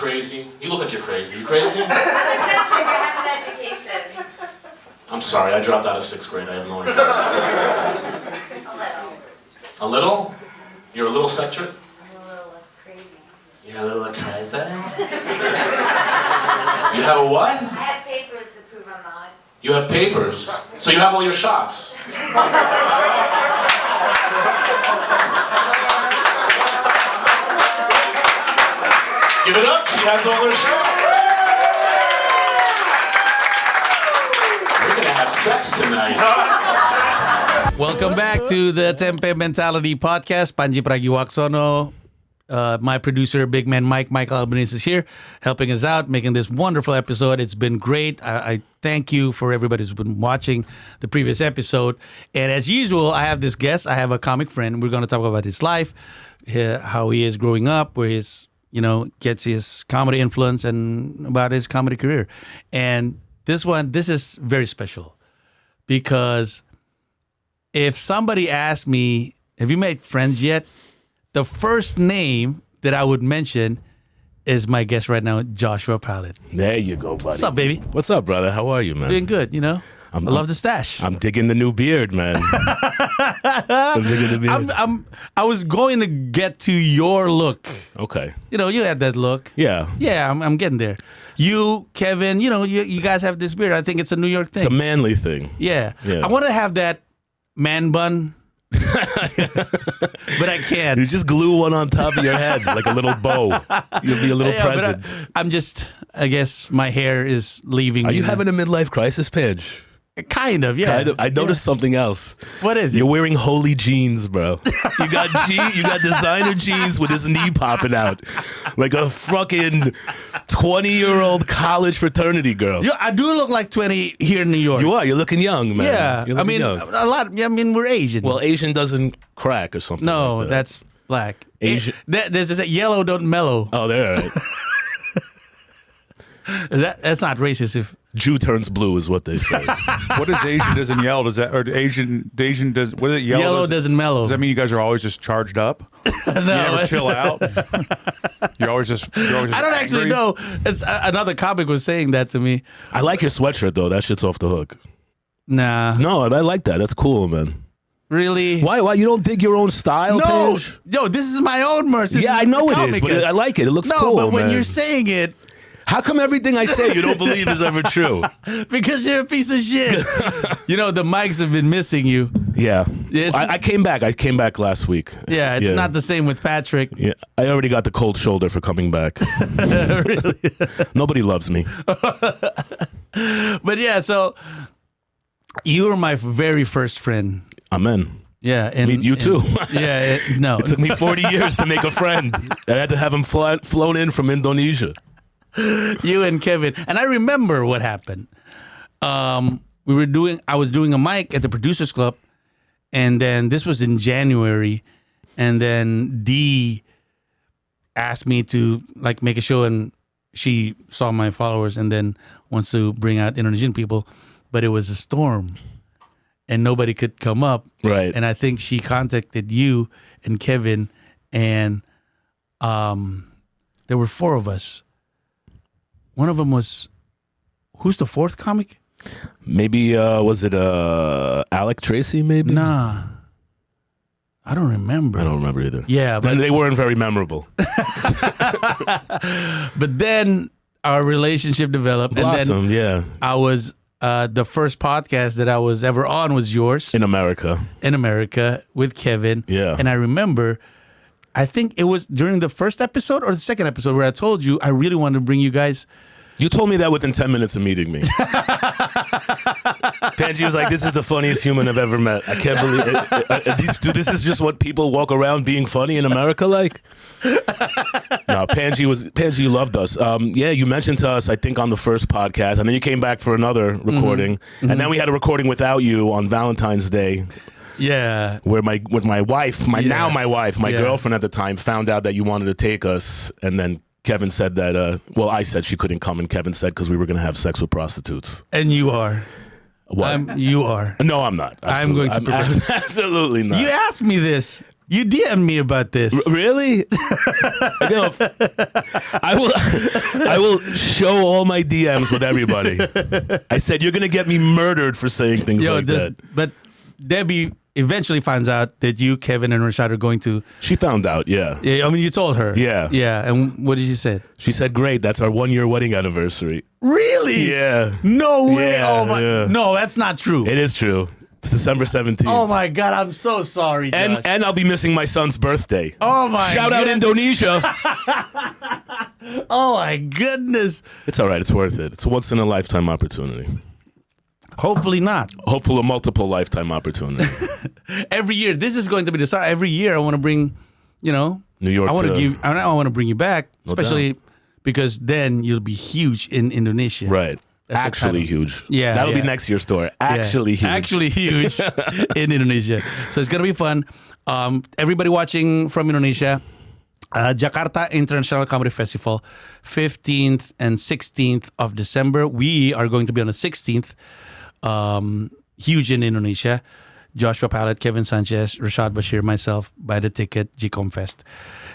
crazy? You look like you're crazy. You crazy? I'm eccentric. I have an education. I'm sorry, I dropped out of 6th grade. I have no idea. A little. A little? You're a little eccentric? I'm a little crazy. You're a little crazy? You have a what? I have papers to prove I'm not. You have papers. So you have all your shots. Give it up, she has all her shots. We're gonna have sex tonight. Welcome back to the Tempe Mentality Podcast. Pandji Pragiwaksono. My producer, Big Man Michael Albanese, is here helping us out, making this wonderful episode. It's been great. I thank you for everybody who's been watching the previous episode. And as usual, I have this guest. I have a comic friend. We're going to talk about his life, how he is growing up, where he's, gets his comedy influence, and about his comedy career. And this is very special because if somebody asked me, have you made friends yet? The first name that I would mention is my guest right now, Joshua Pallet. There you go, buddy. What's up, baby? What's up, brother? How are you, man? Doing good, I love the stash. I'm digging the new beard, man. I'm digging the beard. I was going to get to your look. Okay. You had that look. Yeah. Yeah, I'm getting there. You, Kevin, you guys have this beard. I think it's a New York thing. It's a manly thing. Yeah. I want to have that man bun. But I can't. You just glue one on top of your head like a little bow. You'll be a little present. I guess my hair is leaving. Are you having a midlife crisis, Pandji? Kind of, yeah. Kind of. I noticed something else. What is it? You're wearing holy jeans, bro. You got designer jeans with his knee popping out. Like a fucking 20-year-old college fraternity girl. I do look like 20 here in New York. You are. You're looking young, man. Yeah. You're looking young. A lot. We're Asian. Well, Asian doesn't crack or something. No, like that. that's black. Asian. There's this yellow don't mellow. Oh, they're all right. That's not racist. If Jew turns blue is what they say. What does Asian doesn't yell? Does that or Asian does what is it? Yellow doesn't mellow. Does that mean you guys are always just charged up? No, you never chill out. You're always just I don't actually know. It's another comic was saying that to me. I like your sweatshirt though. That shit's off the hook. Nah. No, I like that. That's cool, man. Really? Why? You don't dig your own style, No. Pandji? Yo, this is my own merch. Yeah, I know it is, but I like it. It looks cool, but when man. you're saying it, How come everything I say you don't believe is ever true? because you're a piece of shit. The mics have been missing you. Yeah. It's- I came back. I came back last week. Yeah, it's not the same with Patrick. Yeah, I already got the cold shoulder for coming back. Really? Nobody loves me. But yeah, so you were my very first friend. Amen. Yeah, and You too. No. It took me 40 years to make a friend. I had to have him flown in from Indonesia. You and Kevin. And I remember what happened. I was doing a mic at the Producers Club, and then this was in January, and then Dee asked me to make a show, and she saw my followers and then wants to bring out Indonesian people, but it was a storm and nobody could come up. Right. And I think she contacted you and Kevin, and there were four of us. One of them was, who's the fourth comic? Maybe, was it Alec Tracy, maybe? Nah. I don't remember. I don't remember either. Yeah, but They weren't very memorable. But then our relationship developed. Blossom, and then yeah. I was, the first podcast that I was ever on was yours. In America. In America with Kevin. Yeah. And I remember, I think it was during the first episode or the second episode where I told you I really wanted to bring you guys. You told me that within 10 minutes of meeting me. Pandji was like, this is the funniest human I've ever met. I can't believe it. This is just what people walk around being funny in America like? No, Pandji loved us. Yeah, you mentioned to us, I think, on the first podcast, and then you came back for another recording. Mm-hmm. And then we had a recording without you on Valentine's Day. Yeah. Where my wife, my Yeah. girlfriend at the time, found out that you wanted to take us, and then Kevin said that, I said she couldn't come, and Kevin said because we were going to have sex with prostitutes. And you are. What? You are. No, I'm not. I'm going to absolutely not. You asked me this. You DM'd me about this. Really? No, I will show all my DMs with everybody. I said you're gonna get me murdered for saying things like that. But Debbie eventually finds out that you, Kevin, and Rashad are going to. She found out. Yeah. Yeah, I mean, you told her. Yeah. Yeah. And what did she say? She said, "Great, that's our 1-year wedding anniversary." Really? Yeah. No way. Yeah, Oh my. yeah. No, that's not true. It is true. It's December 17th. Oh my God, I'm so sorry, Josh. And I'll be missing my son's birthday. Oh my Shout out Indonesia. Oh my goodness. It's all right. It's worth it. It's a once in a lifetime opportunity. Hopefully not. Hopefully a multiple lifetime opportunity. Every year, this is going to be the start. Every year, I want to bring, New York I want to- to give. I want to bring you back, No especially because then you'll be huge in Indonesia. Right. That's Actually exciting. huge. Yeah, That'll yeah. be next year's tour. Yeah. Actually huge. Actually huge in Indonesia. So it's gonna be fun. Everybody watching from Indonesia, Jakarta International Comedy Festival, 15th and 16th of December. We are going to be on the 16th. Huge in Indonesia. Joshua Pallet, Kevin Sanchez, Rashad Bashir, myself, buy the ticket, Gcom Fest.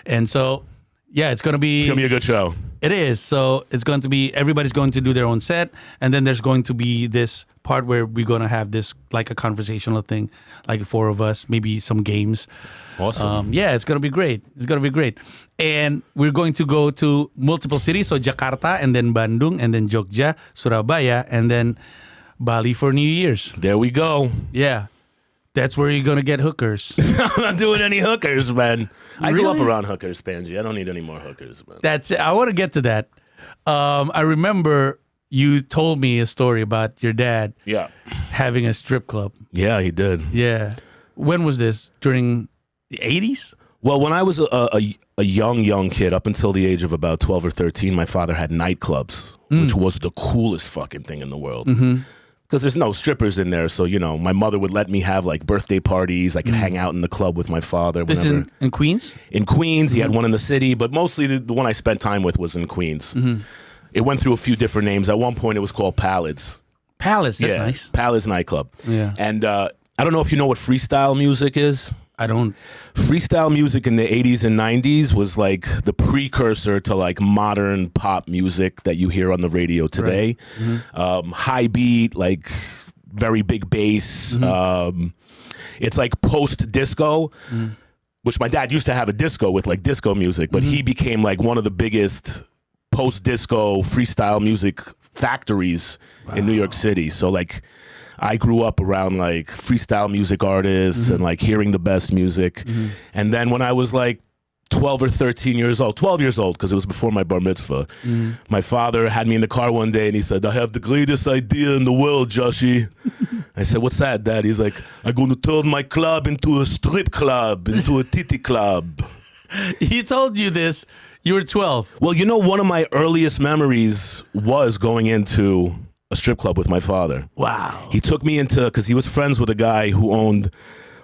And so, yeah, it's gonna be. It's going to be a good show. It is. So it's going to be, everybody's going to do their own set. And then there's going to be this part where we're going to have this, like a conversational thing, like 4 of us, maybe some games. Awesome. Yeah, it's going to be great. It's going to be great. And we're going to go to multiple cities. So Jakarta, and then Bandung, and then Jogja, Surabaya, and then Bali for New Year's. There we go. Yeah. That's where you're going to get hookers. I'm not doing any hookers, man. I grew up Really? around hookers, Pandji. I don't need any more hookers, man. That's it. I want to get to that. I remember you told me a story about your dad Yeah. having a strip club. Yeah, he did. Yeah. When was this? During the 80s? Well, when I was a young kid, up until the age of about 12 or 13, my father had nightclubs, which was the coolest fucking thing in the world. Because there's no strippers in there. So, my mother would let me have like birthday parties. I could hang out in the club with my father. This whenever. in Queens? In Queens, he had one in the city, but mostly the one I spent time with was in Queens. It went through a few different names. At one point, it was called Palace. Palace, that's nice. Palace nightclub. Yeah. And I don't know if you know what freestyle music is. I don't. Freestyle music in the 80s and 90s was like the precursor to like modern pop music that you hear on the radio today. High beat, like very big bass. It's like post-disco, which my dad used to have a disco with like disco music, but he became like one of the biggest post-disco freestyle music factories in New York City. So like I grew up around like freestyle music artists and like hearing the best music. And then when I was like 12 or 13 years old, 12 years old, because it was before my bar mitzvah, my father had me in the car one day and he said, "I have the greatest idea in the world, Joshi." I said, "What's that, Dad?" He's like, "I'm going to turn my club into a strip club, into a titty club." He told you this. You were 12. Well, one of my earliest memories was going into a strip club with my father. Wow. He took me into, because he was friends with a guy who owned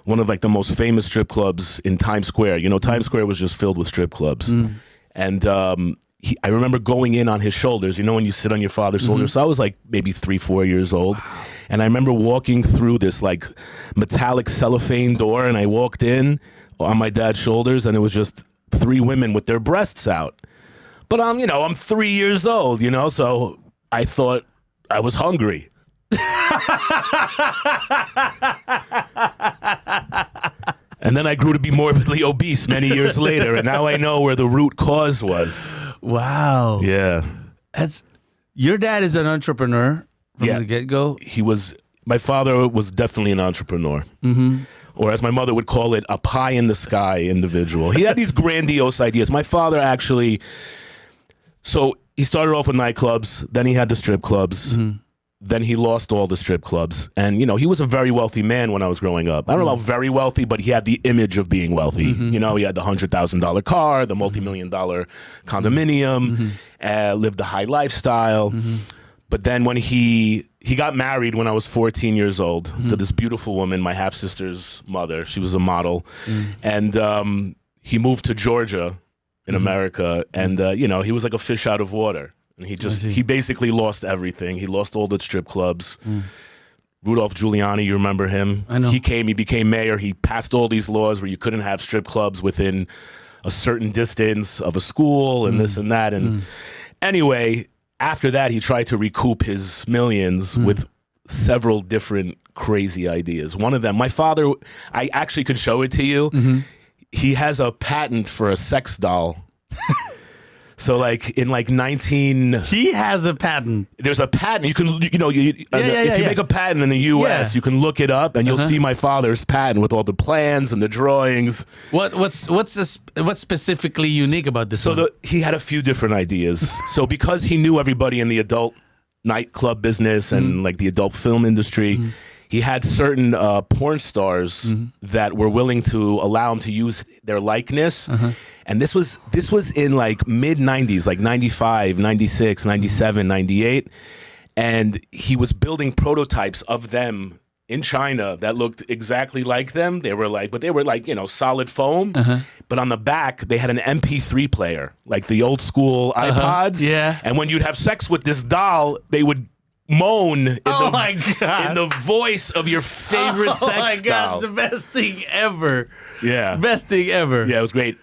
one of like the most famous strip clubs in Times Square. Times Square was just filled with strip clubs. And I remember going in on his shoulders, when you sit on your father's shoulders. So I was like maybe 3-4 years old. And I remember walking through this like metallic cellophane door, and I walked in on my dad's shoulders, and it was just 3 women with their breasts out. But I'm 3 years old, so I thought I was hungry. And then I grew to be morbidly obese many years later, and now I know where the root cause was. Wow. Yeah. Your dad is an entrepreneur from Yeah. the get-go. My father was definitely an entrepreneur. Or as my mother would call it, a pie-in-the-sky individual. He had these grandiose ideas. My father actually, so he started off with nightclubs, then he had the strip clubs, then he lost all the strip clubs. And, he was a very wealthy man when I was growing up. I don't know about very wealthy, but he had the image of being wealthy. He had the $100,000 car, the multi-million-dollar condominium, lived a high lifestyle. But then when he got married when I was 14 years old to this beautiful woman, my half-sister's mother. She was a model. And he moved to Georgia in America. And, he was like a fish out of water. And he basically lost everything. He lost all the strip clubs, Rudolph Giuliani, you remember him? I know. He became mayor. He passed all these laws where you couldn't have strip clubs within a certain distance of a school and this and that. And anyway, after that, he tried to recoup his millions with several different crazy ideas. One of them, my father, I actually could show it to you. He has a patent for a sex doll. So like in like 19... He has a patent. There's a patent. You can, if you make a patent in the U.S., you can look it up and you'll see my father's patent with all the plans and the drawings. What's specifically unique about this? So he had a few different ideas. So because he knew everybody in the adult nightclub business and like the adult film industry, he had certain porn stars that were willing to allow him to use their likeness. And this was in like mid 90s, like 95, 96, 97, 98. And he was building prototypes of them in China that looked exactly like them. They were like solid foam. But on the back, they had an MP3 player, like the old school iPods. Yeah. And when you'd have sex with this doll, they would moan in the voice of your favorite sex doll. Oh my God, the best thing ever. Yeah. Best thing ever. Yeah, it was great.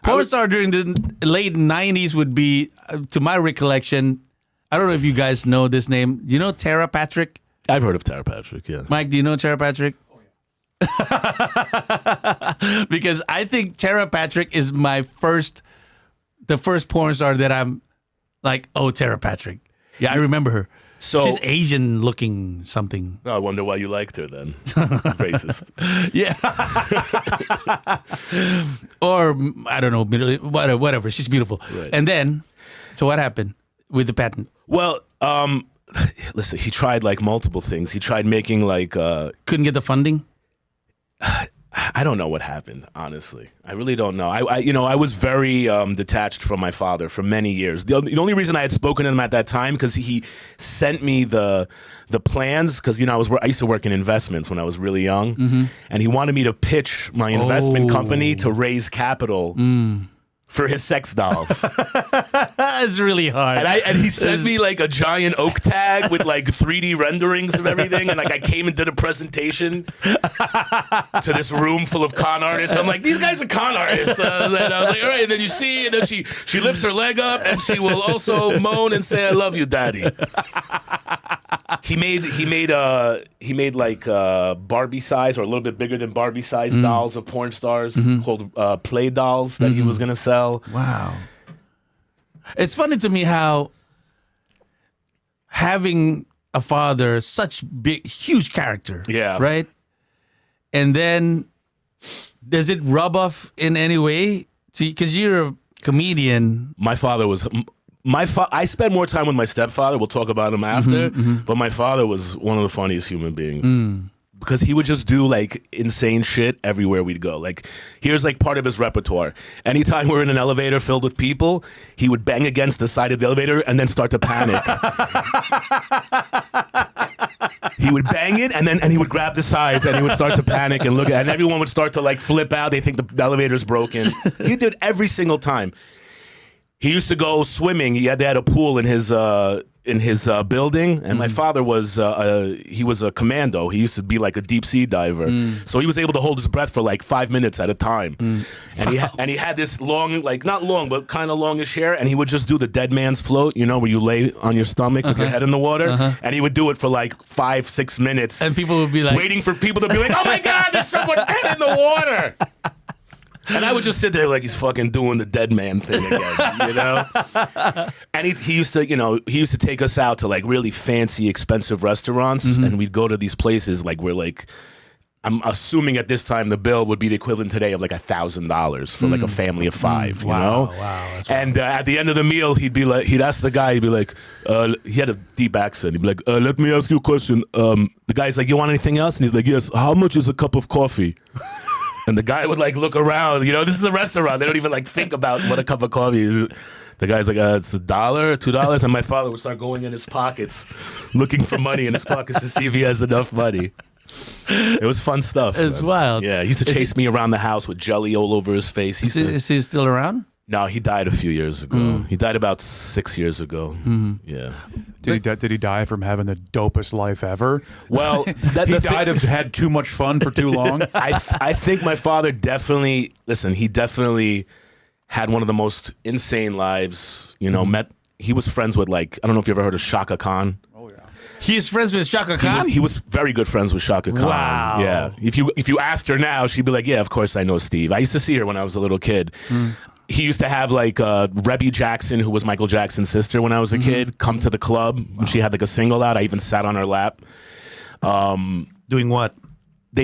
Porn star during the late 90s would be, to my recollection, I don't know if you guys know this name. Do you know Tara Patrick? I've heard of Tara Patrick, yeah. Mike, do you know Tara Patrick? Because I think Tara Patrick is the first porn star that I'm like, oh, Tara Patrick. Yeah, I remember her. So she's Asian looking something. I wonder why you liked her then. Racist. Yeah. Or, I don't know, whatever. She's beautiful. Right. And then, so what happened with the patent? Well, listen, he tried like multiple things. He tried making like... Couldn't get the funding? I don't know what happened, honestly. I really don't know. I was very detached from my father for many years. The only reason I had spoken to him at that time because he sent me the plans because I used to work in investments when I was really young, and he wanted me to pitch my investment company to raise capital for his sex dolls. It's really hard. And he sent me like a giant oak tag with like 3D renderings of everything. And like I came and did a presentation to this room full of con artists. I'm like, these guys are con artists. And I was like, all right. And then you see, and then she lifts her leg up and she will also moan and say, I love you, daddy. He made like Barbie size or a little bit bigger than Barbie size dolls of porn stars called play dolls that he was going to sell. Wow. It's funny to me how having a father, such huge character. Yeah. Right? And then does it rub off in any way? Because you're a comedian. My father was... I spent more time with my stepfather. We'll talk about him after. But my father was one of the funniest human beings. Because he would just do like insane shit everywhere we'd go. Like here's like part of his repertoire. Anytime we're in an elevator filled with people, he would bang against the side of the elevator and then start to panic. He would bang it and he would grab the sides and he would start to panic and look at it. And everyone would start to like flip out. They think the elevator's broken. He did it every single time. He used to go swimming. They had a pool in his building, and my father was he was a commando. He used to be like a deep sea diver, so he was able to hold his breath for like 5 minutes at a time. And he had this long, like not long, but kind of longish hair, and he would just do the dead man's float, where you lay on your stomach with your head in the water, and he would do it for like 5-6 minutes, and people would be like waiting for people to be like, "Oh my God, there's someone dead in the water." And I would just sit there like he's fucking doing the dead man thing again, And he used to take us out to like really fancy, expensive restaurants, and we'd go to these places like where like I'm assuming at this time the bill would be the equivalent today of like $1,000 for like a family of 5, you know? Wow. That's and at the end of the meal, he'd ask the guy, he had a deep accent. He'd be like, let me ask you a question. The guy's like, you want anything else? And he's like, yes. How much is a cup of coffee? And the guy would like look around, this is a restaurant. They don't even like think about what a cup of coffee is. The guy's like, it's $1, $2. And my father would start going in his pockets, looking for money in his pockets to see if he has enough money. It was fun stuff. It's man. wild. Yeah, he used to chase me around the house with jelly all over his face. Is he still around? No, he died a few years ago. He died about 6 years ago. Yeah. Did he die from having the dopest life ever? Well, He died of had too much fun for too long. I think my father definitely, listen, he definitely had one of the most insane lives. You know, he was friends with, like, I don't know if you ever heard of Shaka Khan. He's friends with Shaka Khan? He was very good friends with Shaka Khan. Wow. Yeah. If you asked her now, she'd be like, yeah, of course I know Steve. I used to see her when I was a little kid. He used to have like Rebby Jackson, who was Michael Jackson's sister when I was a kid, come to the club. When she had like a single out, I even sat on her lap. Doing what?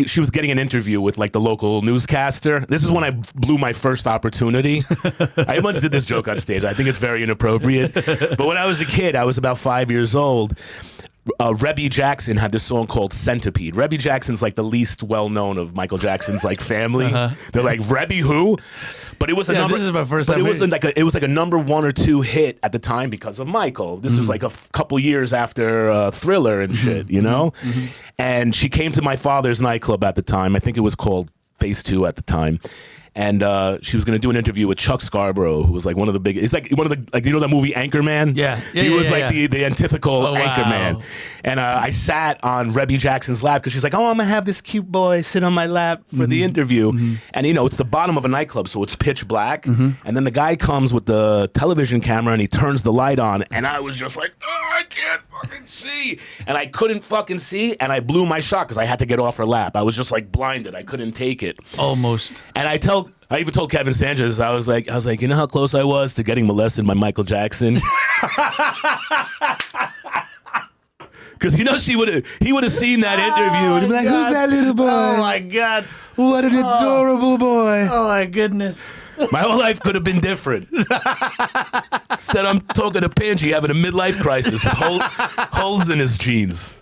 She was getting an interview with like the local newscaster. This is when I blew my first opportunity. I once did this joke on stage. I think it's very inappropriate. But when I was a kid, I was about 5 years old. Rebby Jackson had this song called Centipede. Rebby Jackson's like the least well-known of Michael Jackson's like family. They're like, Rebby who? But it was a number. This is my first but time. it was like a number 1 or 2 hit at the time because of Michael. This was like a couple years after Thriller and shit, you know? And she came to my father's nightclub at the time. I think it was called Phase 2 at the time. And she was going to do an interview with Chuck Scarborough, who was like one of the big. It's like one of the, like, you know that movie Anchorman? Yeah. He was like the antithetical Anchorman. Wow. And I sat on Rebby Jackson's lap because she's like, oh, I'm going to have this cute boy sit on my lap for the interview. And, you know, it's the bottom of a nightclub, so it's pitch black. And then the guy comes with the television camera and he turns the light on. And I was just like, oh, I can't fucking see. And I couldn't fucking see. And I blew my shot because I had to get off her lap. I was just like blinded. I couldn't take it. Almost. And I even told Kevin Sanchez, I was like, you know how close I was to getting molested by Michael Jackson? Because, you know, he would have seen that interview and he'd be like, who's that little boy? Oh, my God. What an adorable boy. Oh, my goodness. My whole life could have been different. Instead, I'm talking to Pandji having a midlife crisis with holes in his jeans.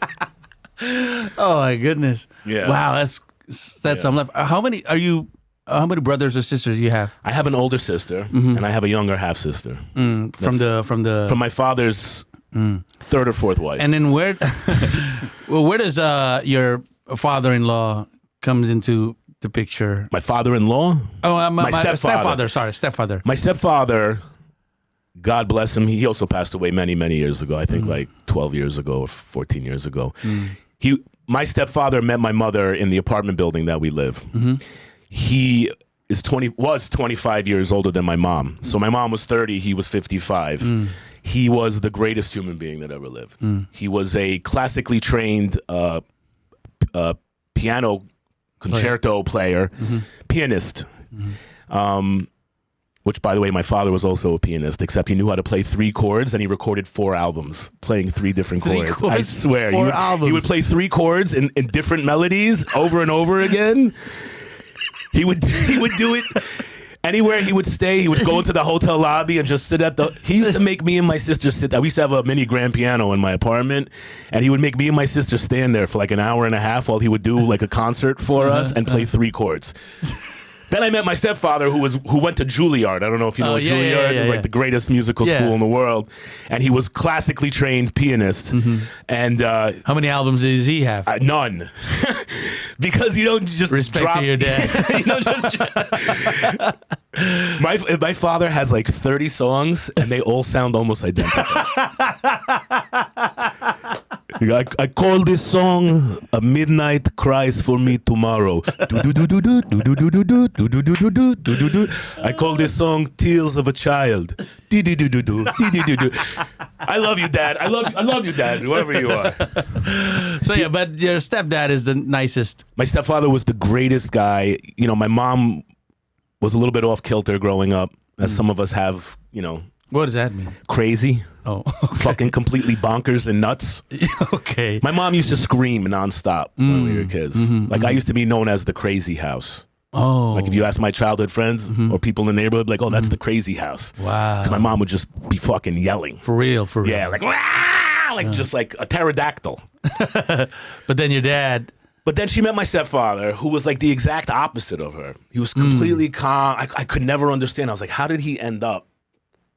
Oh, my goodness. Yeah. Wow, that's something left. How many brothers or sisters do you have? I have an older sister and I have a younger half sister. From my father's third or fourth wife. And then where does your father-in-law comes into the picture? My father-in-law? Oh, my stepfather. Stepfather. My stepfather, God bless him, he also passed away many, many years ago. I think like 12 years ago or 14 years ago. My stepfather met my mother in the apartment building that we live. He was 25 years older than my mom. So my mom was 30, he was 55. He was the greatest human being that ever lived. He was a classically trained piano concerto player, pianist. Which, by the way, my father was also a pianist, except he knew how to play 3 chords, and he recorded 4 albums playing 3 different chords. I swear. He would play 3 chords in different melodies over and over again. He would do it anywhere he would stay. He would go into the hotel lobby and just sit he used to make me and my sister sit there. We used to have a mini grand piano in my apartment, and he would make me and my sister stand there for like an hour and a half while he would do like a concert for us and play 3 chords. Then I met my stepfather, who went to Juilliard. I don't know if you know Juilliard, like the greatest musical school in the world, and he was classically trained pianist. And how many albums does he have? None, because you don't just respect to your dad. My father has like 30 songs, and they all sound almost identical. I call this song "A Midnight Cries for Me Tomorrow." I call this song "Tears of a Child." I love you, Dad. I love you, Dad. Whoever you are. So yeah, but your stepdad is the nicest. My stepfather was the greatest guy. You know, my mom was a little bit off kilter growing up, as some of us have. You know. What does that mean? Crazy. Oh, okay. Fucking completely bonkers and nuts. Okay. My mom used to scream nonstop when we were kids. I used to be known as the crazy house. Oh. Like if you ask my childhood friends or people in the neighborhood, like, oh, that's the crazy house. Wow. Because my mom would just be fucking yelling. For real. Yeah, like, "Wah!" Like just like a pterodactyl. But then your dad. But then she met my stepfather, who was like the exact opposite of her. He was completely calm. I could never understand. I was like, how did he end up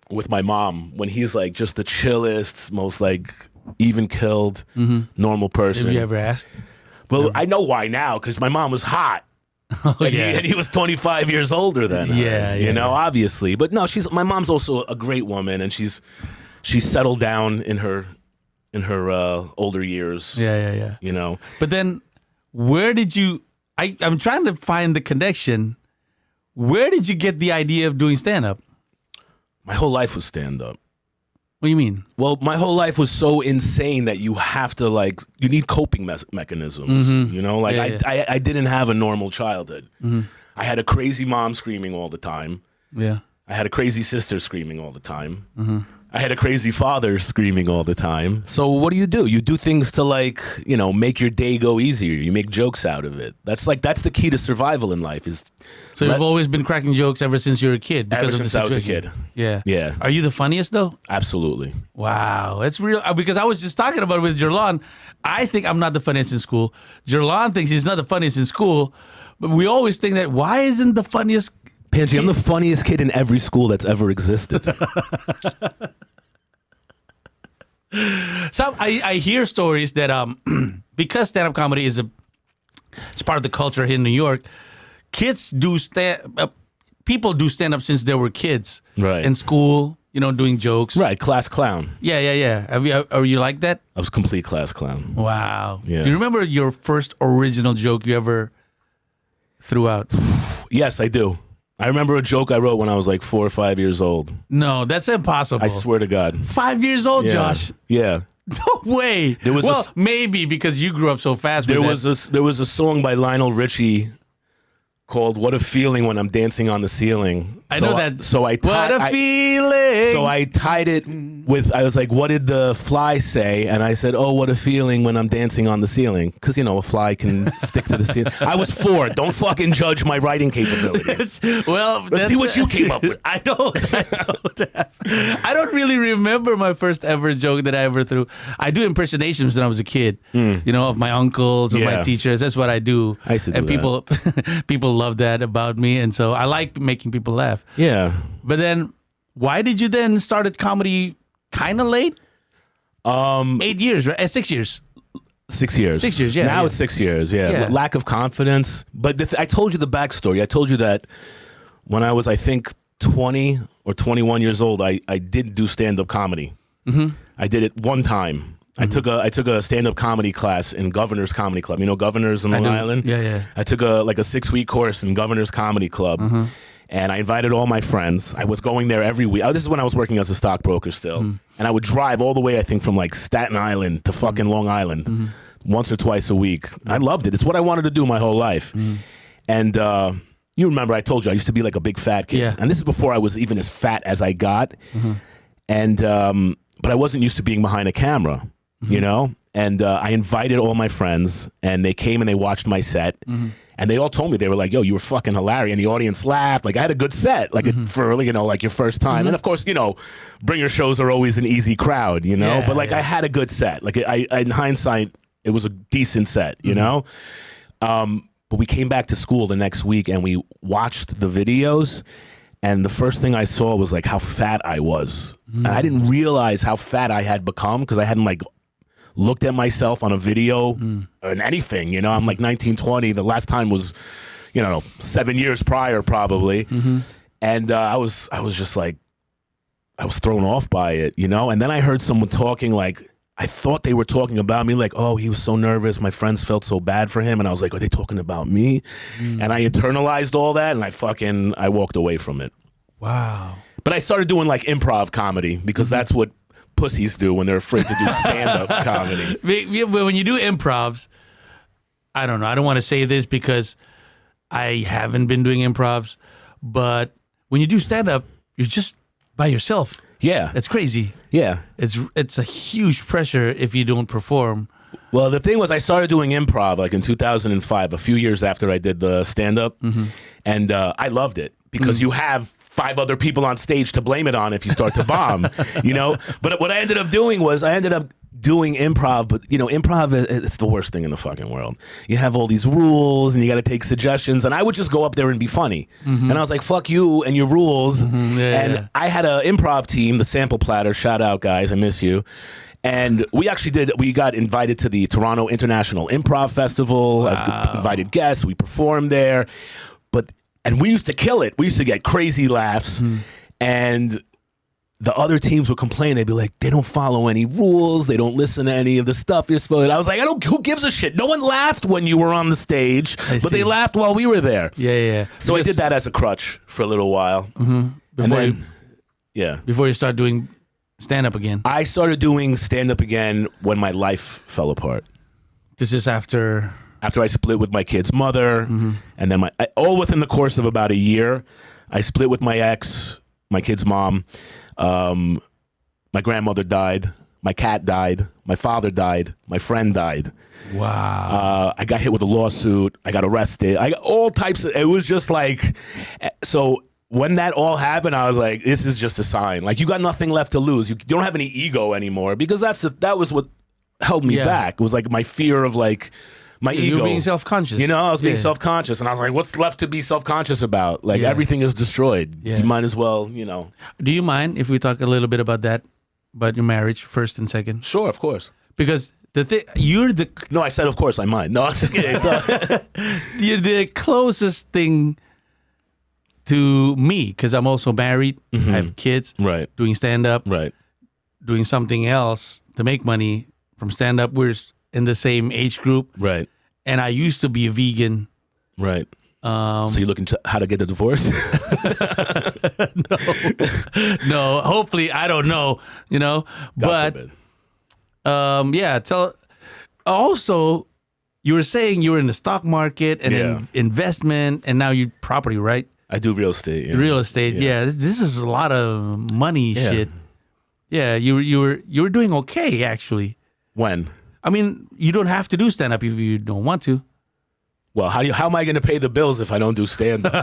with my mom when he's like just the chillest, most like even-killed, normal person? Have you ever asked? Well, I know why now, because my mom was hot. yeah. And he was 25 years older than her, Yeah, you know, yeah. obviously. But no, my mom's also a great woman, and she's settled down in her older years. Yeah. You know, But then, where did you? I'm trying to find the connection. Where did you get the idea of doing stand up? my whole life was stand up. What do you mean? Well, my whole life was so insane that you have to you need coping mechanisms. You know, like Mm-hmm. Yeah. I didn't have a normal childhood. I had a crazy mom screaming all the time. Yeah. I had a crazy sister screaming all the time. I had a crazy father screaming all the time. So what do? You do things to make your day go easier. You make jokes out of it. That's the key to survival in life. So you've always been cracking jokes ever since you were a kid because Ever of the since I was a situation? kid. Yeah. Yeah. Are you the funniest though? Absolutely. Wow, that's real. Because I was just talking about it with Jerlon. I think I'm not the funniest in school. Jerlon thinks he's not the funniest in school. But we always think that why isn't the funniest? Pandji, I'm the funniest kid in every school that's ever existed. So I hear stories that because stand-up comedy is it's part of the culture here in New York. Kids do people do stand-up since they were kids, Right. In school, doing jokes. Right, class clown. Yeah. Are you like that? I was complete class clown. Wow. Yeah. Do you remember your first original joke you ever threw out? Yes, I do. I remember a joke I wrote when I was like 4 or 5 years old. No, that's impossible. I swear to God. 5 years old, Yeah. Josh. Yeah. No way. There was maybe because you grew up so fast. There with was a song by Lionel Richie called "What a Feeling When I'm Dancing on the Ceiling." I know that. So I What a feeling. So I tied it with. I was like, "What did the fly say?" And I said, "Oh, what a feeling when I'm dancing on the ceiling." Because a fly can stick to the ceiling. I was 4. Don't fucking judge my writing capabilities. Let's see what you came up with. I don't really remember my first ever joke that I ever threw. I do impersonations when I was a kid. Of my uncles, of my Yeah. teachers. That's what I do. I used to do and people love that about me, and so I like making people laugh. Yeah. But then, why did you then start at comedy kind of late? 8 years, right? 6 years. 6 years. 6 years, yeah. Now yeah. it's 6 years, yeah. Yeah. Lack of confidence. But I told you the backstory. I told you that when I was, I think, 20 or 21 years old, I did do stand-up comedy. I did it one time. I took a stand-up comedy class in Governor's Comedy Club. Governor's in Long Island? Yeah. I took a 6-week course in Governor's Comedy Club. And I invited all my friends. I was going there every week. This is when I was working as a stockbroker still. And I would drive all the way, I think, from Staten Island to fucking Long Island once or twice a week. I loved it. It's what I wanted to do my whole life. And you remember I told you I used to be like a big fat kid. Yeah. And this is before I was even as fat as I got. And but I wasn't used to being behind a camera, And I invited all my friends, and they came and they watched my set. And they all told me, they were like, "Yo, you were fucking hilarious." And the audience laughed. I had a good set, for your first time. And of course, bringer shows are always an easy crowd, Yeah, But yeah. I had a good set. In hindsight, it was a decent set, But we came back to school the next week and we watched the videos. And the first thing I saw was how fat I was. And I didn't realize how fat I had become because I hadn't looked at myself on a video or in anything, I'm 19, 20. The last time was, 7 years prior probably. And I was just I was thrown off by it, And then I heard someone talking I thought they were talking about me oh, he was so nervous. My friends felt so bad for him. And I was like, are they talking about me? And I internalized all that and I walked away from it. Wow. But I started doing improv comedy because that's what pussies do when they're afraid to do stand-up comedy. When you do improvs, I don't know. I don't want to say this because I haven't been doing improvs, but when you do stand-up, you're just by yourself. Yeah. It's crazy. Yeah. It's a huge pressure if you don't perform. Well, the thing was I started doing improv in 2005, a few years after I did the stand-up, and I loved it because you have 5 other people on stage to blame it on if you start to bomb, But what I ended up doing was doing improv, but improv it's the worst thing in the fucking world. You have all these rules and you got to take suggestions, and I would just go up there and be funny. And I was like, fuck you and your rules. Yeah, and yeah. I had an improv team, the Sample Platter, shout out guys, I miss you. And we got invited to the Toronto International Improv Festival as invited guests. We performed there. And we used to kill it. We used to get crazy laughs. And the other teams would complain. They'd be like, they don't follow any rules. They don't listen to any of the stuff you're supposed to. I was like, who gives a shit? No one laughed when you were on the stage, but they laughed while we were there. Yeah. So I did that as a crutch for a little while. Before you start doing stand-up again. I started doing stand-up again when my life fell apart. This is after I split with my kid's mother, and then all within the course of about a year, I split with my ex, my kid's mom. My grandmother died. My cat died. My father died. My friend died. Wow. I got hit with a lawsuit. I got arrested. I got all types of. It was just like, so when that all happened, I was like, this is just a sign. Like, you got nothing left to lose. You don't have any ego anymore, because that was what held me back. It was like my fear of like. My ego. You were being self-conscious. You know, I was being self-conscious, and I was like, what's left to be self-conscious about? Like, everything is destroyed. You might as well, Do you mind if we talk a little bit about that, about your marriage, first and second? Sure, of course. Because No, I said, of course, I mind. No, I'm just kidding. You're the closest thing to me, because I'm also married. I have kids. Right. Doing stand-up. Right. Doing something else to make money from stand-up. We're in the same age group. Right. And I used to be a vegan. Right. So you're looking to how to get a divorce? No, hopefully, I don't know, God but also, you were saying you were in the stock market and investment, and now you property, right? I do real estate. Yeah. Real estate, this is a lot of money shit. Yeah, you were doing okay, actually. When? I mean, you don't have to do stand-up if you don't want to. Well, how am I going to pay the bills if I don't do stand-up?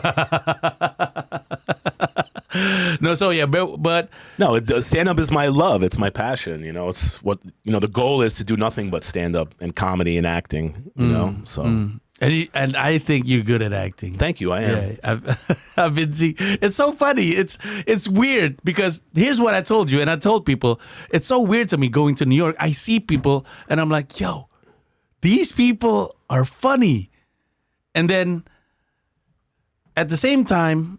No, so but no, stand-up is my love. It's my passion. It's what the goal is to do nothing but stand-up and comedy and acting. So. And I think you're good at acting. Thank you. I am. Yeah, I've been seeing. It's so funny. It's weird, because here's what I told you, and I told people, it's so weird to me going to New York. I see people, and I'm like, yo, these people are funny. And then at the same time,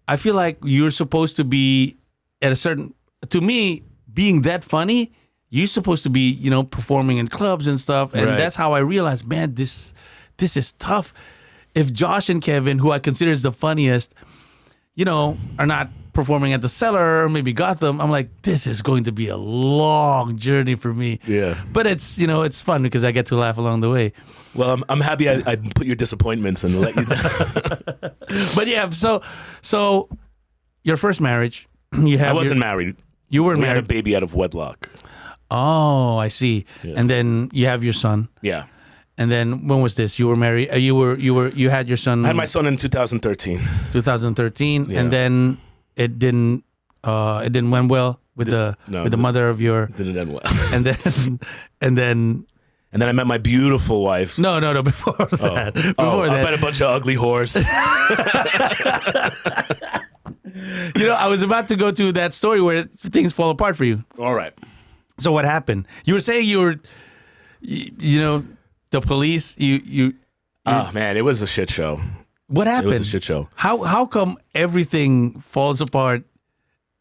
I feel like you're supposed to be to me, being that funny, you're supposed to be, performing in clubs and stuff. And that's how I realized, man, this is tough. If Josh and Kevin, who I consider is the funniest, are not performing at the Cellar or maybe Gotham, I'm like, this is going to be a long journey for me. Yeah. But it's, it's fun because I get to laugh along the way. Well, I'm happy I put your disappointments and let you know. But yeah, so your first marriage, I wasn't married. You weren't married. We married. had a baby out of wedlock. Oh, I see. Yeah. And then you have your son. Yeah. And then when was this? You were married. You had your son. I had my son in 2013. 2013, yeah. And then it didn't went well with the mother of your. Didn't end well. And then I met my beautiful wife. No. Before that. I met a bunch of ugly whores. I was about to go to that story where things fall apart for you. All right. So what happened? You were saying you were, the police. Oh man, it was a shit show. What happened? It was a shit show. How come everything falls apart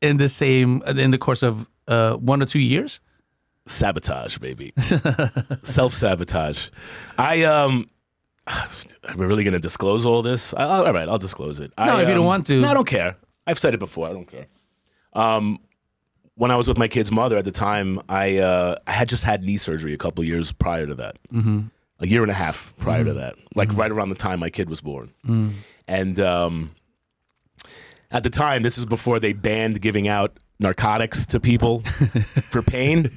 in the course of 1 or 2 years? Sabotage, baby. Self-sabotage. Are we really going to disclose all this? All right, I'll disclose it. No, if you don't want to. No, I don't care. I've said it before. I don't care. When I was with my kid's mother at the time, I had just had knee surgery a couple years prior to that. Mm-hmm. A year and a half prior to that. Like right around the time my kid was born. Mm. And at the time, this is before they banned giving out narcotics to people for pain.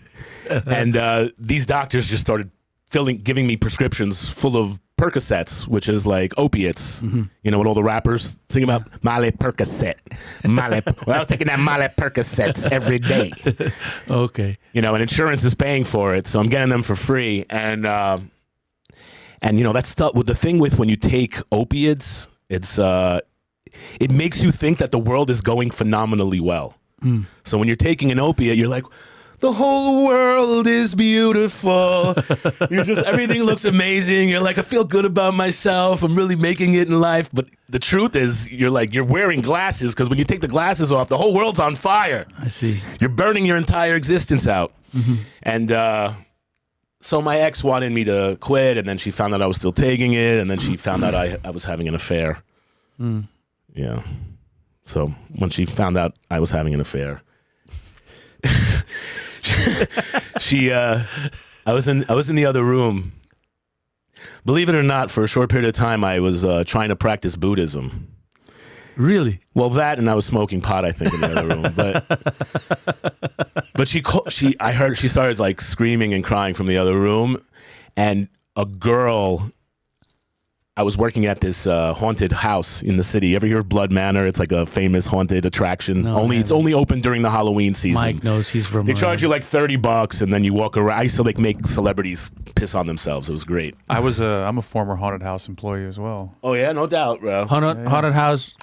And these doctors just started giving me prescriptions full of Percocets, which is like opiates. Mm-hmm. What all the rappers sing about? Molly Percocet. Well, I was taking that Molly Percocets every day. Okay. And insurance is paying for it, so I'm getting them for free. And that's stuff. With the thing with when you take opiates, it makes you think that the world is going phenomenally well. Mm. So when you're taking an opiate, you're like, the whole world is beautiful. You're just, everything looks amazing. You're like, I feel good about myself. I'm really making it in life. But the truth is, you're wearing glasses, because when you take the glasses off, the whole world's on fire. I see. You're burning your entire existence out. And so my ex wanted me to quit, and then she found out I was still taking it, and then she found out I was having an affair. Yeah. So when she found out I was having an affair, I was in the other room. Believe it or not, for a short period of time, I was trying to practice Buddhism. Really? Well, that, and I was smoking pot, I think, in the other room. But I heard she started like screaming and crying from the other room, and a girl. I was working at this haunted house in the city. You ever hear of Blood Manor? It's like a famous haunted attraction. No, it's only open during the Halloween season. Mike knows, he's from. They charge you like $30, and then you walk around. I used to like make celebrities piss on themselves. It was great. I'm a former haunted house employee as well. Oh yeah, no doubt, bro. Haunted house.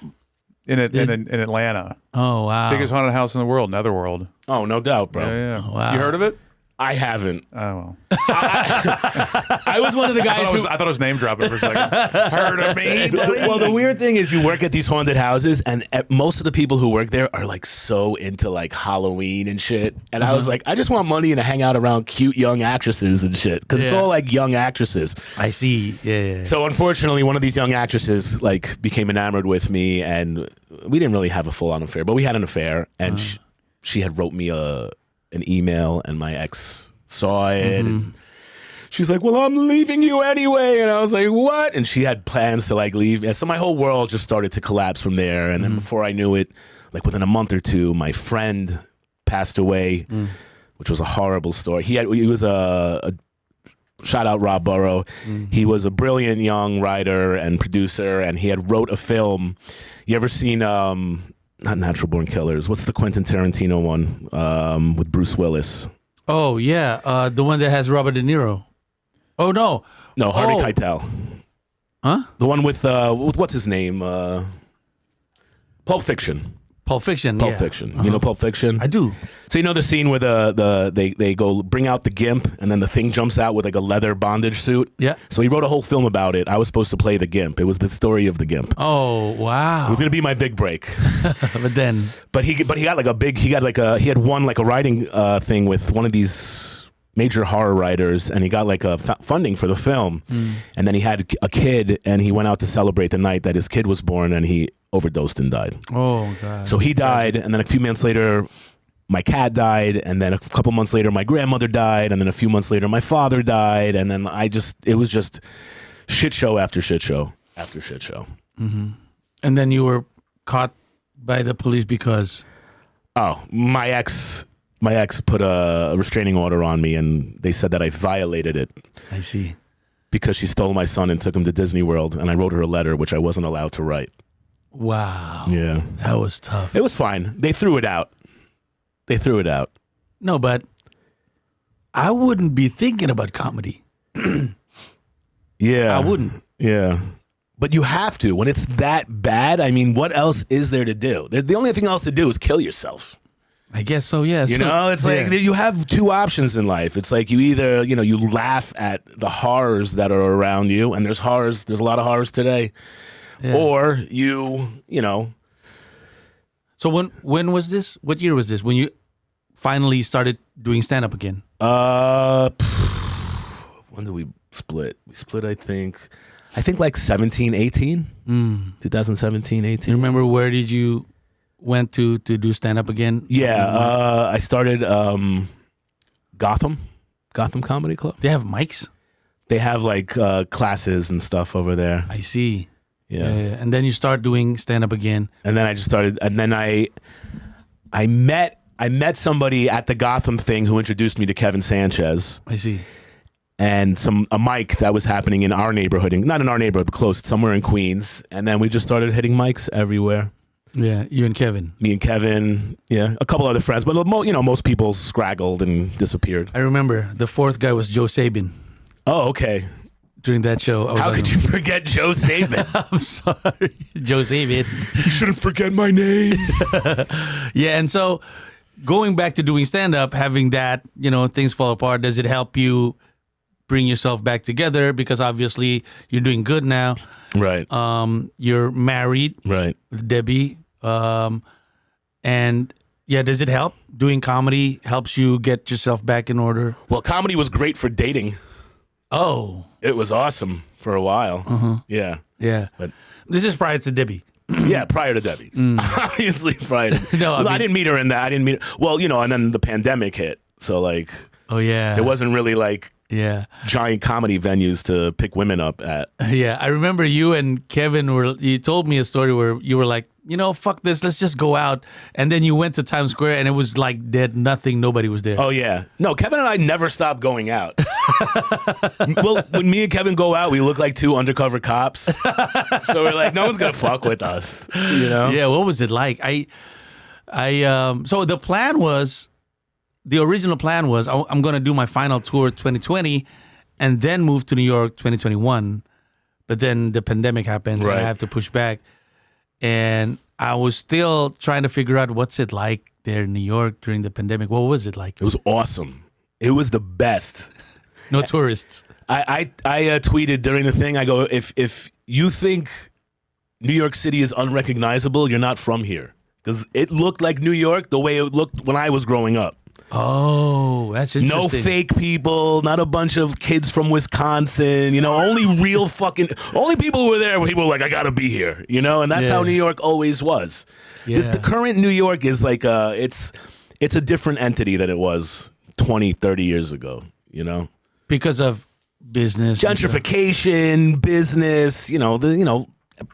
In Atlanta. Oh wow. Biggest haunted house in the world, Netherworld. Oh, no doubt, bro. Yeah. Oh, wow. You heard of it? I haven't. Oh well. I was one of the guys who. I thought I was name dropping for a second. Heard of me? Well, the weird thing is, you work at these haunted houses, and most of the people who work there are like so into like Halloween and shit. And I was like, I just want money to hang out around cute young actresses and shit, because it's all like young actresses. I see. Yeah. So unfortunately, one of these young actresses like became enamored with me, and we didn't really have a full-on affair, but we had an affair, and she had wrote me an email, and my ex saw it. And she's like, well, I'm leaving you anyway. And I was like, what? And she had plans to like leave. And so my whole world just started to collapse from there. And then before I knew it, like within a month or two, my friend passed away, which was a horrible story. He was a shout out Rob Burrow. He was a brilliant young writer and producer, and he had wrote a film. You ever seen not Natural Born Killers? What's the Quentin Tarantino one with Bruce Willis? Oh yeah, the one that has Robert De Niro. Oh no, Harvey Keitel. Huh? The one with what's his name? Pulp Fiction. Pulp Fiction. Pulp Fiction. You know Pulp Fiction? I do. So you know the scene where they go bring out the gimp, and then the thing jumps out with like a leather bondage suit? Yeah. So he wrote a whole film about it. I was supposed to play the gimp. It was the story of the gimp. Oh wow. It was gonna be my big break. But he had won like a writing thing with one of these major horror writers, and he got like a funding for the film. And then he had a kid, and he went out to celebrate the night that his kid was born, and he overdosed and died. Oh god. So he died, and then a few months later, my cat died, and then a couple months later, my grandmother died, and then a few months later, my father died, and then it was just shit show after shit show after shit show. And then you were caught by the police because. Oh, my ex put a restraining order on me, and they said that I violated it. I see. Because she stole my son and took him to Disney World, and I wrote her a letter, which I wasn't allowed to write. Wow. Yeah. That was tough. It was fine. They threw it out. No, but I wouldn't be thinking about comedy. Yeah. I wouldn't. Yeah. But you have to. When it's that bad, I mean, what else is there to do? The only thing else to do is kill yourself. I guess so, yes. You know, it's like you have two options in life. It's like you either, you laugh at the horrors that are around you, and there's a lot of horrors today. Yeah. Or you know. So when was this? What year was this? When you finally started doing stand-up again? When did we split? We split, I think like 17, 18. 2017, 18. You remember where did you went to do stand-up again? Yeah, I started Gotham Comedy Club. They have mics? They have like classes and stuff over there. I see. Yeah. And then you start doing stand-up again. And then I just started, and then I met somebody at the Gotham thing who introduced me to Kevin Sanchez. I see. And a mic that was happening in our neighborhood, not in our neighborhood, but close, somewhere in Queens. And then we just started hitting mics everywhere. Yeah, you and Kevin. Me and Kevin, yeah, a couple other friends, but most people scraggled and disappeared. I remember the fourth guy was Joe Sabin. Oh, okay. During that show. How could you forget Joe Sabin? I'm sorry. Joe Sabin. You shouldn't forget my name. Yeah, and so going back to doing stand up, having that, things fall apart, does it help you bring yourself back together? Because obviously you're doing good now. Right. You're married. Right. With Debbie. And yeah, does it help? Doing comedy helps you get yourself back in order? Well, comedy was great for dating. Oh. It was awesome for a while. Yeah. Yeah. But this is prior to Debbie. yeah, prior to Debbie. Obviously prior to No, I didn't meet her in that. I didn't meet her. Well, and then the pandemic hit. So like Oh yeah. there wasn't really like Yeah. giant comedy venues to pick women up at. Yeah. I remember you and Kevin you told me a story where you were like, fuck this, let's just go out. And then you went to Times Square and it was like dead, nothing, nobody was there. Oh, yeah. No, Kevin and I never stopped going out. Well, when me and Kevin go out, we look like two undercover cops. So we're like, no one's going to fuck with us, Yeah, what was it like? So the original plan was I'm going to do my final tour 2020 and then move to New York 2021. But then the pandemic happened Right. and I have to push back. And I was still trying to figure out what's it like there in New York during the pandemic. What was it like? It was awesome. It was the best. No tourists. I tweeted during the thing, I go, if you think New York City is unrecognizable, you're not from here. Because it looked like New York the way it looked when I was growing up. Oh, that's interesting. No fake people, not a bunch of kids from Wisconsin, only real only people who were there were people who were like, I gotta be here, and that's how New York always was. Yeah. The current New York is like, it's a different entity than it was 20, 30 years ago, Because of business. and stuff. Gentrification, business,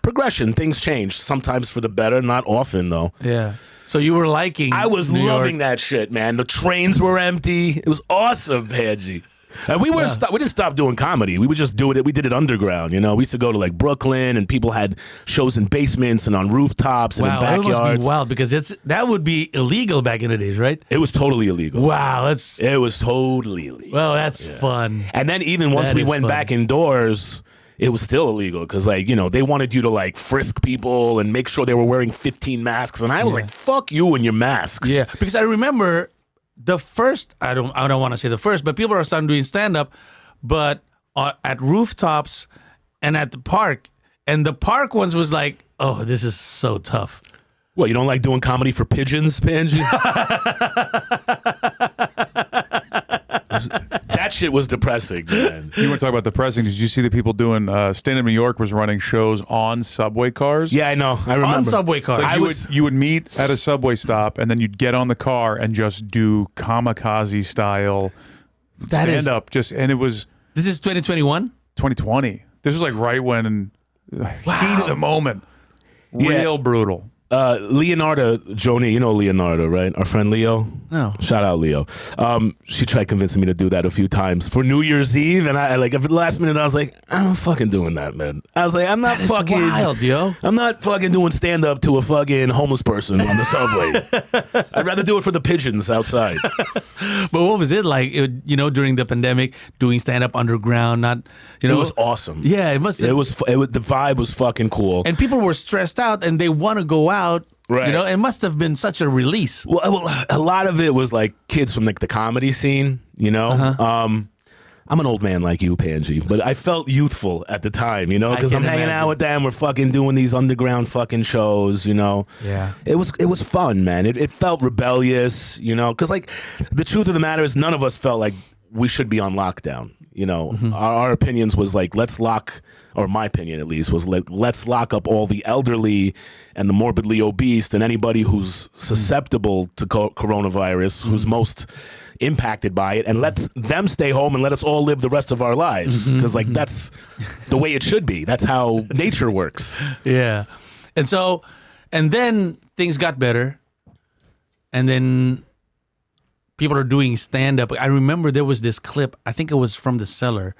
progression, things change, sometimes for the better, not often though. Yeah. So you were liking I was New loving York. that shit, man. The trains were empty. It was awesome, Pandji. And we weren't we didn't stop doing comedy. We would just do it. We did it underground, We used to go to like Brooklyn, and people had shows in basements and on rooftops and in Wow, that must backyards. be wild because that would be illegal back in the days, right? It was totally illegal. Wow, It was totally illegal. well, that's fun. And then even once That we is went fun. back indoors, it was still illegal because, they wanted you to like frisk people and make sure they were wearing 15 masks. And I was like, "Fuck you and your masks." Yeah, because I remember the first. I don't want to say the first, but people are starting doing stand up, but at rooftops and at the park, and the park ones was like, oh, this is so tough. What, you don't like doing comedy for pigeons, Pandji? That shit was depressing, man. You want to talk about depressing? Did you see the people doing Stand Up New York was running shows on subway cars? Yeah, I know. I remember. On subway cars. Like you would meet at a subway stop, and then you'd get on the car and just do kamikaze style stand up. And it was This is 2021. 2020. This was like right when heat of the moment. Real brutal. Leonardo Joni, you know Leonardo, right? Our friend Leo. No. Shout out Leo. She tried convincing me to do that a few times for New Year's Eve, and I like at the last minute I was like, I'm not fucking doing that, man. I was like, I'm not That is fucking wild, yo. I'm not fucking doing stand up to a fucking homeless person on the subway. I'd rather do it for the pigeons outside. But what was it like? During the pandemic, doing stand up underground, not It was awesome. Yeah, it must. The vibe was fucking cool. And people were stressed out, and they want to go out. Right. It must have been such a release. Well, a lot of it was like kids from like the comedy scene, I'm an old man like you, Pandji, but I felt youthful at the time, because I'm hanging out with them. We're fucking doing these underground fucking shows, Yeah. It was fun, man. It felt rebellious, because like the truth of the matter is none of us felt like we should be on lockdown. Our opinions was like, or my opinion at least was like, let's lock up all the elderly and the morbidly obese and anybody who's susceptible to coronavirus, who's most impacted by it, and let them stay home and let us all live the rest of our lives. Because like that's the way it should be. That's how nature works. Yeah. And then things got better. And then people are doing stand-up. I remember there was this clip, I think it was from The Cellar,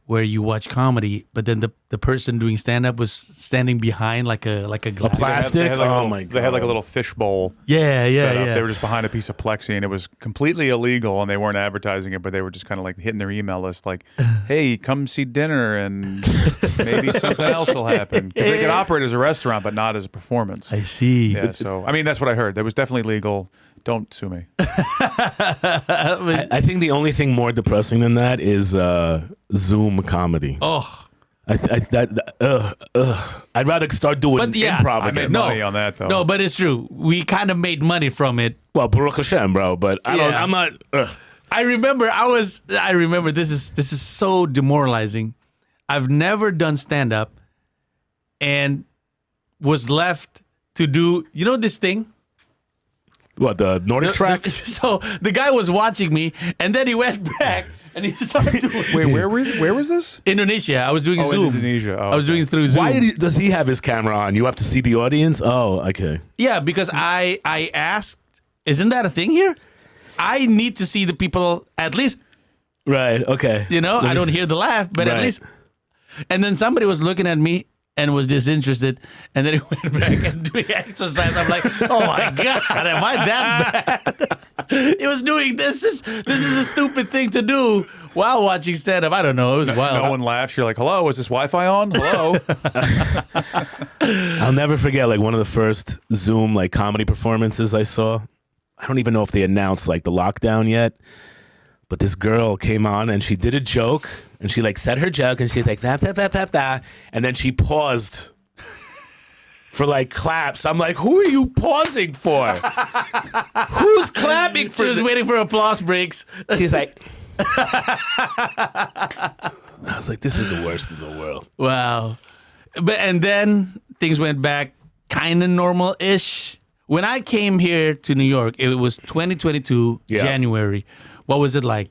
where you watch comedy, but then the person doing stand-up was standing behind like a glass. plastic? They had like Oh a my little, they had like a God. little fishbowl. Yeah. Set up. They were just behind a piece of plexi, and it was completely illegal, and they weren't advertising it, but they were just kind of like hitting their email list like, hey, come see dinner, and maybe something else will happen. Because they could operate as a restaurant, but not as a performance. I see. Yeah, so, I mean, that's what I heard. That was definitely legal Don't sue me. I think the only thing more depressing than that is Zoom comedy. Oh, I'd rather start doing But yeah, improv I again. made money on that though. no, but it's true. We kind of made money from it. Well, Baruch Hashem, bro. But I don't. Yeah. I'm not. I remember this is so demoralizing. I've never done stand up and was left to do, you know, this thing? What, the Nordic track? So the guy was watching me and then he went back and he started doing Wait, where was this? Indonesia. I was doing Oh, Zoom. Indonesia. Oh, I was doing it through Zoom. Why does he have his camera on? You have to see the audience? Oh, okay. Yeah, because I asked, isn't that a thing here? I need to see the people at least, Right, okay. you know, Let me I don't see. hear the laugh, but at Right. least. And then somebody was looking at me and was disinterested, and then he went back and doing exercise. I'm like, oh my God, am I that bad? He was doing this. This is a stupid thing to do while watching stand up. I don't know. It was wild. No one laughs. You're like, hello, is this Wi-Fi on? Hello. I'll never forget, like, one of the first Zoom, like, comedy performances I saw. I don't even know if they announced, like, the lockdown yet. But this girl came on and she did a joke and she like said her joke and she's like that, and then she paused for like claps. I'm like, who are you pausing for? Who's clapping for? She was waiting for applause breaks. She's like, I was like, this is the worst in the world. Wow. And then things went back kind of normal-ish. When I came here to New York, it was 2022 Yeah. January. What was it like?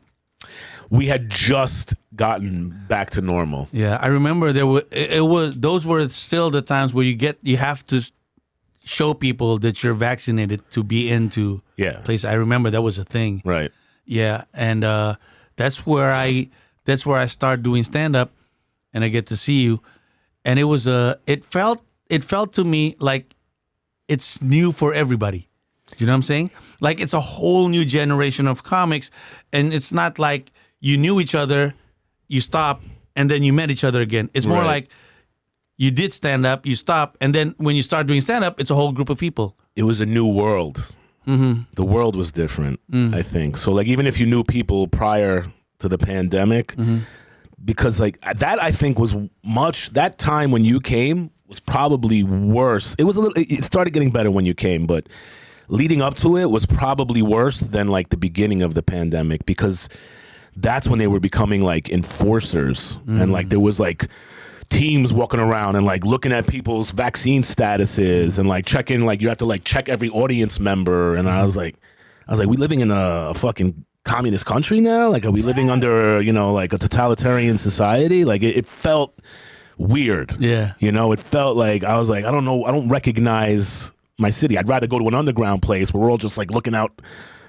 We had just gotten back to normal. Yeah, I remember those were still the times where you have to show people that you're vaccinated to be into Yeah. place. I remember that was a thing. Right. Yeah, and that's where I start doing stand up, and I get to see you, and it felt to me like it's new for everybody. Do you know what I'm saying? Like it's a whole new generation of comics, and it's not like you knew each other, you stopped, and then you met each other again. It's more Right. like you did stand up, you stop, and then when you start doing stand up, it's a whole group of people. It was a new world. Mm-hmm. The world was different, I think. So, like, even if you knew people prior to the pandemic, because, like, that I think was that time when you came was probably worse. It started getting better when you came, but leading up to it was probably worse than, like, the beginning of the pandemic, because that's when they were becoming, like, enforcers. And, like, there was, like, teams walking around and like looking at people's vaccine statuses and like checking, like you have to like check every audience member. And I was like, we living in a fucking communist country now? Like, are we living under, you know, like a totalitarian society? Like it felt weird. Yeah. You know, it felt like, I was like, I don't know, I don't recognize my city. I'd rather go to an underground place where we're all just like looking out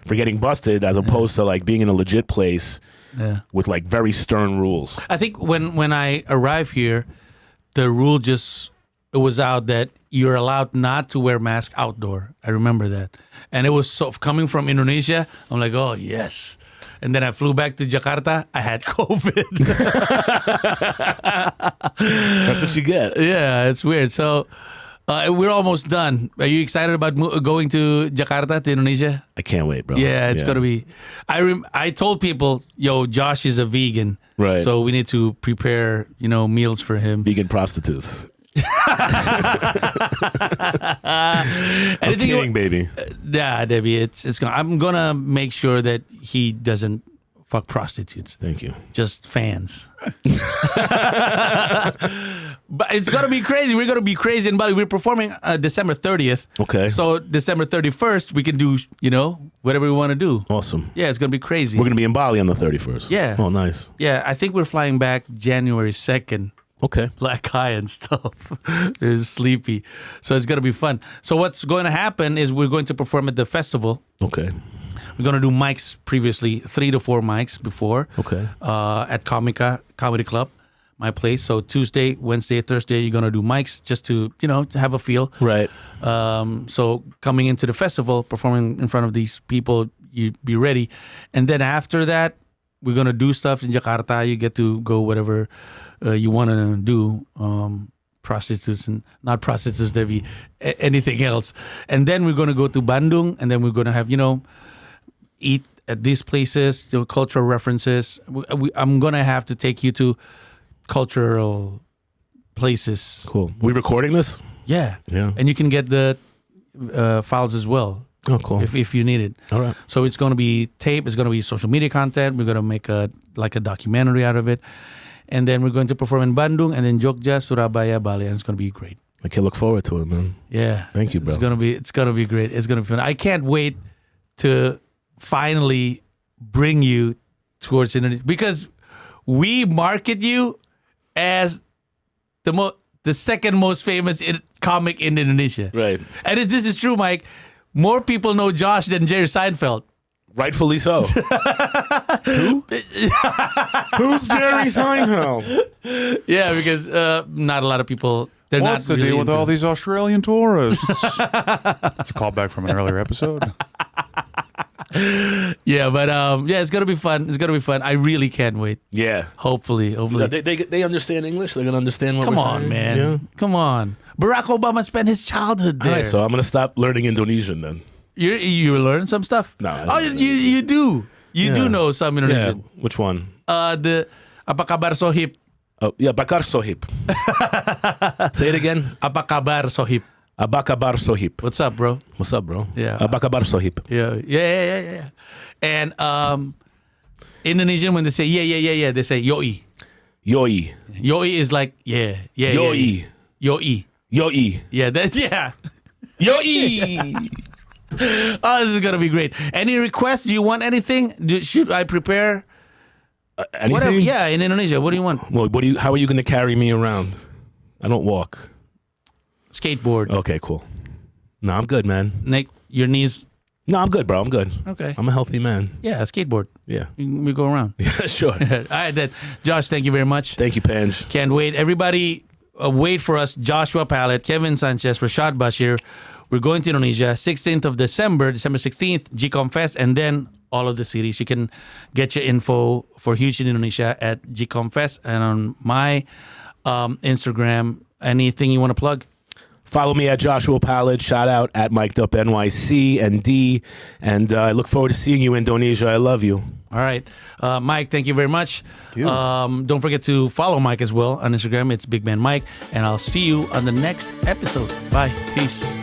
for getting busted as opposed to like being in a legit place. Yeah. With like very stern rules. I think when I arrived here, the rule it was out that you're allowed not to wear mask outdoor. I remember that. And it was coming from Indonesia, I'm like, oh, yes. And then I flew back to Jakarta, I had COVID. That's what you get. Yeah, it's weird. So we're almost done. Are you excited about going to Jakarta, to Indonesia? I can't wait, bro. Yeah, it's gonna be. I told people, yo, Josh is a vegan, Right. So we need to prepare, meals for him. Vegan prostitutes. I'm Anything kidding, baby. Yeah, Debbie, it's gonna. I'm gonna make sure that he doesn't fuck prostitutes. Thank you. Just fans. But it's gonna be crazy. We're gonna be crazy in Bali. We're performing December 30th. Okay. So December 31st, we can do whatever we want to do. Awesome. Yeah, it's gonna be crazy. We're going to be in Bali on the 31st. Yeah. Oh, nice. Yeah, I think we're flying back January 2nd. Okay. Black eye and stuff. It's sleepy. So it's going to be fun. So what's going to happen is we're going to perform at the festival. Okay. We're going to do mics previously, 3 to 4 mics before. Okay. At Comica Comedy Club, my place. So Tuesday, Wednesday, Thursday, you're going to do mics just to, to have a feel. Right. So coming into the festival, performing in front of these people, you be ready. And then after that, we're going to do stuff in Jakarta. You get to go whatever you want to do. prostitutes and not prostitutes, Debbie, anything else. And then we're going to go to Bandung, and then we're going to have, eat at these places, cultural references. I'm going to have to take you to cultural places. Cool. We recording this? Yeah. Yeah. And you can get the files as well. Oh, cool. If you need it. All right. So it's going to be tape. It's going to be social media content. We're going to make a documentary out of it. And then we're going to perform in Bandung and then Jogja, Surabaya, Bali, and it's going to be great. I can look forward to it, man. Yeah. Thank you, bro. It's gonna be great. It's gonna be fun. I can't wait to finally bring you towards Indonesia because we market you as the second most famous comic in Indonesia. Right. And if this is true, Mike, more people know Josh than Jerry Seinfeld. Rightfully so. Who? Who's Jerry Seinfeld? Yeah, because not a lot of people. They're What's not the really deal with into all it. these Australian tourists? It's a callback from an earlier episode. Yeah, but it's gonna be fun. It's gonna be fun. I really can't wait. Yeah. Hopefully. They understand English. They're gonna understand what Come we're on, saying. man. Yeah. Come on. Barack Obama spent his childhood All there. right, so I'm gonna stop learning Indonesian then. You learn some stuff? No, I don't Oh, know you do. You do Yeah. know some Yeah. Indonesian. Which one? The Apa kabar Sohib? Oh, yeah, Bakar Sohib. Say it again. Apa kabar Sohib? Abakabar Sohib. What's up, bro? What's up, bro? Yeah. Abakabar Sohib. Yeah. And Indonesian, when they say yeah, they say yoi. Yoi. Yoi is like yeah. Yoi. Yoi. Yoi. Yeah, that's yeah. Yoi. Oh, this is gonna be great. Any requests? Do you want anything? Should I prepare? Anything? Whatever. Yeah, in Indonesia. What do you want? Well, how are you going to carry me around? I don't walk. Skateboard. Okay, cool. No, I'm good, man. Nick, your knees. No, I'm good, bro. I'm good. Okay. I'm a healthy man. Yeah, skateboard. Yeah. We go around. Yeah, sure. All right, then. Josh, thank you very much. Thank you, Panj. Can't wait. Everybody, wait for us. Joshua Pallet, Kevin Sanchez, Rashad Bashir. We're going to Indonesia, 16th of December 16th, GCOM Fest, and then all of the cities. You can get your info for Huge in Indonesia at GCOM Fest and on my Instagram. Anything you want to plug? Follow me at Joshua Pallet. Shout out at Mic'd Up NYC and D. And I look forward to seeing you in Indonesia. I love you. All right. Mike, thank you very much. you. Don't forget to follow Mike as well on Instagram. It's Big Man Mike. And I'll see you on the next episode. Bye. Peace.